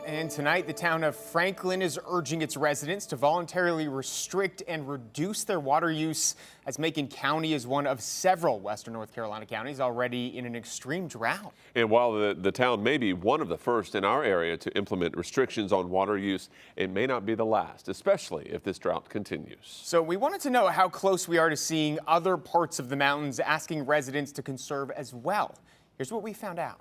And tonight, the town of Franklin is urging its residents to voluntarily restrict and reduce their water use, as Macon County is one of several western North Carolina counties already in an extreme drought. And while the town may be one of the first in our area to implement restrictions on water use, it may not be the last, especially if this drought continues. So we wanted to know how close we are to seeing other parts of the mountains asking residents to conserve as well. Here's what we found out.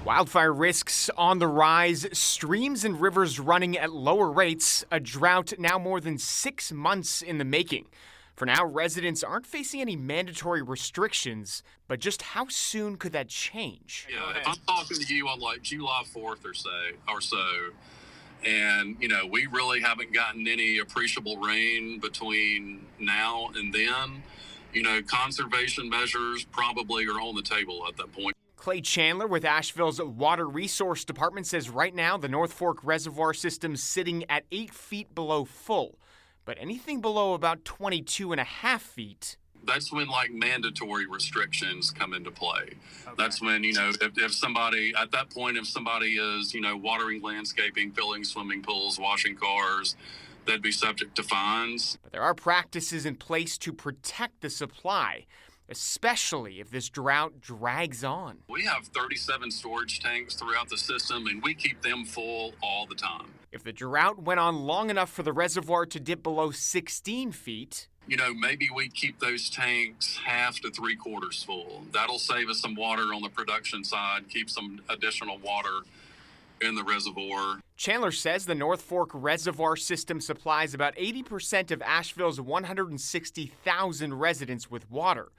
Wildfire risks on the rise, streams and rivers running at lower rates, a drought now more than 6 months in the making. For now, residents aren't facing any mandatory restrictions, but just how soon could that change? Yeah, if I'm talking to you on like July 4th or so, and we really haven't gotten any appreciable rain between now and then, conservation measures probably are on the table at that point. Clay Chandler with Asheville's Water Resources Department says right now the North Fork Reservoir system's sitting at 8 feet below full, but anything below about 22.5 feet. That's when mandatory restrictions come into play. Okay. That's when, if somebody, at that point, if somebody is, watering landscaping, filling swimming pools, washing cars, they'd be subject to fines. But there are practices in place to protect the supply, especially if this drought drags on. We have 37 storage tanks throughout the system, and we keep them full all the time. If the drought went on long enough for the reservoir to dip below 16 feet, maybe we keep those tanks half to 3/4 full. That'll save us some water on the production side, keep some additional water in the reservoir. Chandler says the North Fork Reservoir system supplies about 80% of Asheville's 160,000 residents with water,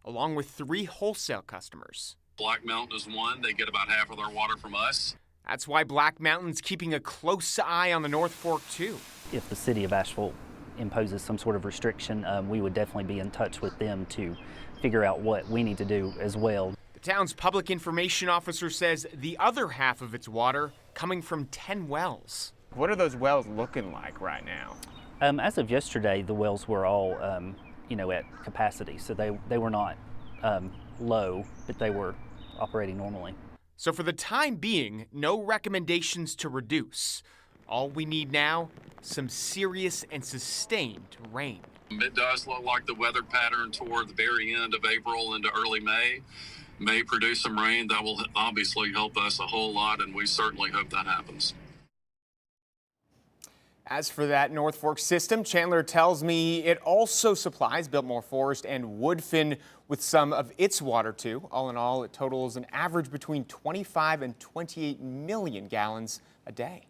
along with 3 wholesale customers. Black Mountain is one. They get about half of their water from us. That's why Black Mountain's keeping a close eye on the North Fork, too. If the city of Asheville imposes some sort of restriction, we would definitely be in touch with them to figure out what we need to do as well. The town's public information officer says the other half of its water coming from 10 wells. What are those wells looking like right now? As of yesterday, the wells were all at capacity, so they were not low, but they were operating normally. So for the time being, no recommendations to reduce. All we need now, some serious and sustained rain. It does look like the weather pattern toward the very end of April into early may produce some rain. That will obviously help us a whole lot, and we certainly hope that happens. As for that North Fork system, Chandler tells me it also supplies Biltmore Forest and Woodfin with some of its water, too. All in all, it totals an average between 25 and 28 million gallons a day.